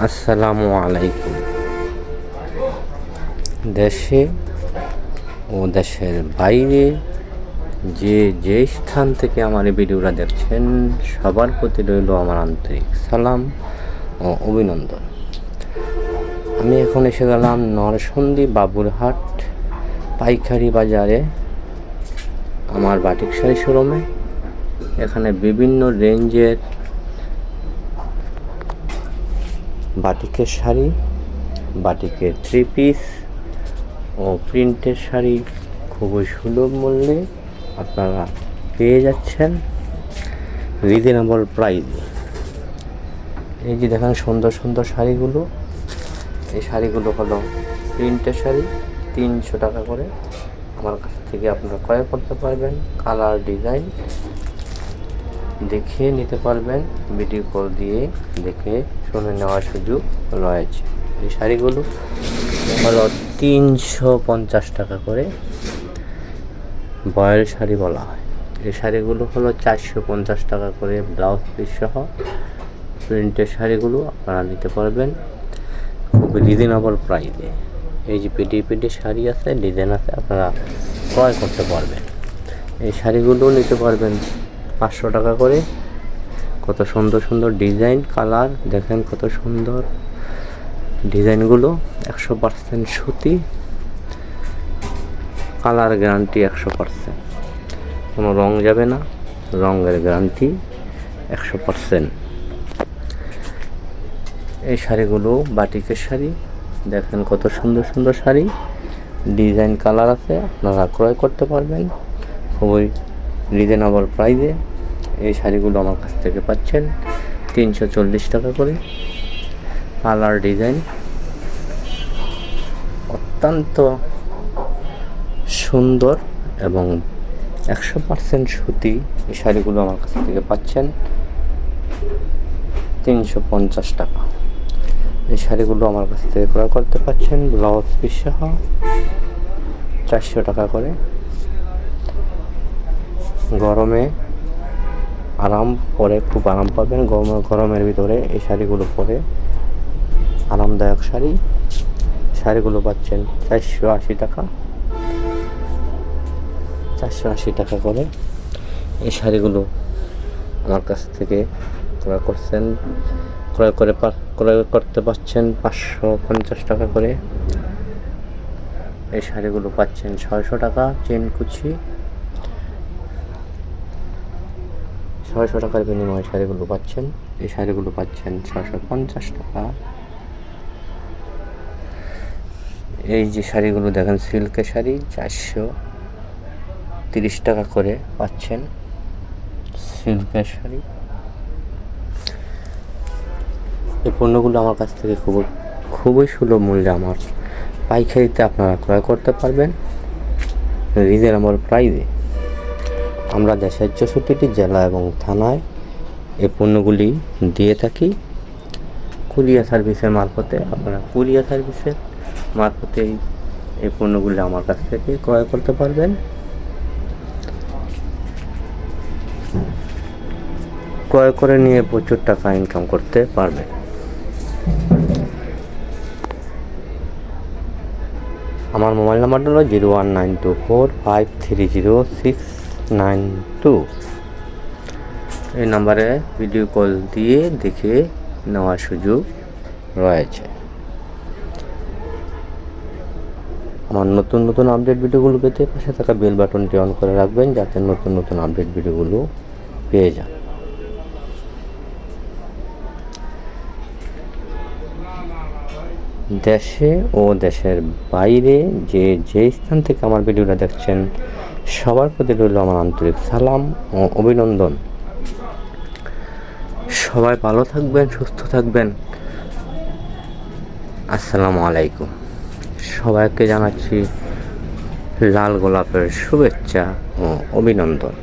আসসালামু আলাইকুম। দেশে ও দেশের বাইরে যে স্থান থেকে আমার এই ভিডিওটা দেখছেন সবার প্রতি রইল আমার আন্তরিক সালাম ও অভিনন্দন। আমি এখন এসে গেলাম নরসিংদী বাবুরহাট পাইকারি বাজারে আমার বাটিক শাড়ি শোরুমে। এখানে বিভিন্ন রেঞ্জের বাটিকের শাড়ি, বাটিকের থ্রি পিস ও প্রিন্টের শাড়ি খুবই সুলভ মূল্যে আপনারা পেয়ে যাচ্ছেন রিজনেবল প্রাইসে। এই যে দেখেন সুন্দর সুন্দর শাড়িগুলো, এই শাড়িগুলো হলো প্রিন্টের শাড়ি, 300 টাকা করে আমার কাছ থেকে আপনারা ক্রয় করতে পারবেন। কালার ডিজাইন দেখে নিতে পারবেন, ভিডিও কল দিয়ে দেখে শুনে নেওয়ার সুযোগ রয়েছে। এই শাড়িগুলো হলো 350 টাকা করে বয়েল শাড়ি বলা হয়। এই শাড়িগুলো হলো 450 টাকা করে ব্লাউজ পিস সহ। প্রিন্টের শাড়িগুলো আপনারা নিতে পারবেন খুবই রিজনেবল প্রাইসে। এই যে পিডি শাড়ি আছে, ডিজাইন আছে, আপনারা ক্রয় করতে পারবেন। এই শাড়িগুলো নিতে পারবেন 500 টাকা করে। কত সুন্দর সুন্দর ডিজাইন, কালার দেখেন কত সুন্দর ডিজাইনগুলো। 100% সুতি, কালার গ্যারান্টি 100%, কোনো রং যাবে না, রঙের গ্যারান্টি 100%। এই শাড়িগুলো বাটিকের শাড়ি, দেখেন কত সুন্দর সুন্দর শাড়ি, ডিজাইন কালার আছে, আপনারা ক্রয় করতে পারবেন খুবই রিজনেবল প্রাইসে। এই শাড়িগুলো আমার কাছ থেকে পাচ্ছেন 340 টাকা করে। কালার ডিজাইন অত্যন্ত সুন্দর এবং 100% সুতি। এই শাড়িগুলো আমার কাছ থেকে পাচ্ছেন 350 টাকা। এই শাড়িগুলো আমার কাছ থেকে ক্রয় করতে পারছেন ব্লাউজ পিস সহ 400 টাকা করে। গরমে আরাম পরে খুব আরাম পাবেন, গরমের ভিতরে এই শাড়িগুলো পরে আরামদায়ক শাড়ি। শাড়িগুলো পাচ্ছেন 480 টাকা, 480 টাকা করে। এই শাড়িগুলো আমার কাছ থেকে ক্রয় করতে পারছেন 550 টাকা করে। এই শাড়িগুলো পাচ্ছেন 600 টাকা চেন কুচি। 600 টাকার বিনিময়ে শাড়িগুলো পাচ্ছেন। এই শাড়িগুলো পাচ্ছেন 650 টাকা। এই যে শাড়িগুলো দেখেন সিল্কের শাড়ি, 430 টাকা করে পাচ্ছেন সিল্কের শাড়ি। এই পণ্যগুলো আমার কাছ থেকে খুবই সুলভ মূল্যে আমার পাইকারিতে আপনারা ক্রয় করতে পারবেন রিজনেবল প্রাইসে। আমরা দেশের 64টি জেলা এবং থানায় এই পণ্যগুলি দিয়ে থাকি কুরিয়ার সার্ভিসের মারফতে। আপনারা কুরিয়ার সার্ভিসের মারফতেই এই পণ্যগুলি আমার কাছ থেকে ক্রয় করতে পারবেন। ক্রয় করে নিয়ে প্রচুর টাকা ইনকাম করতে পারবেন। আমার মোবাইল নাম্বারটা হলো 01924530692। এই নাম্বারে ভিডিও কল দিয়ে দেখে নেওয়ার সুযোগ রয়েছে। আমার নতুন নতুন আপডেট ভিডিওগুলো পেতে পাশে থাকা বেল বাটনটি অন করে রাখবেন, যাতে নতুন নতুন আপডেট ভিডিওগুলো পেয়ে যান। দেশে ও দেশের বাইরে যে স্থান থেকে আমার ভিডিওটা দেখছেন সবার প্রতি রইল আমার আন্তরিক সালাম ও অভিনন্দন। সবাই ভালো থাকবেন, সুস্থ থাকবেন। আসসালামু আলাইকুম। সবাইকে জানাচ্ছি লাল গোলাপের শুভেচ্ছা ও অভিনন্দন।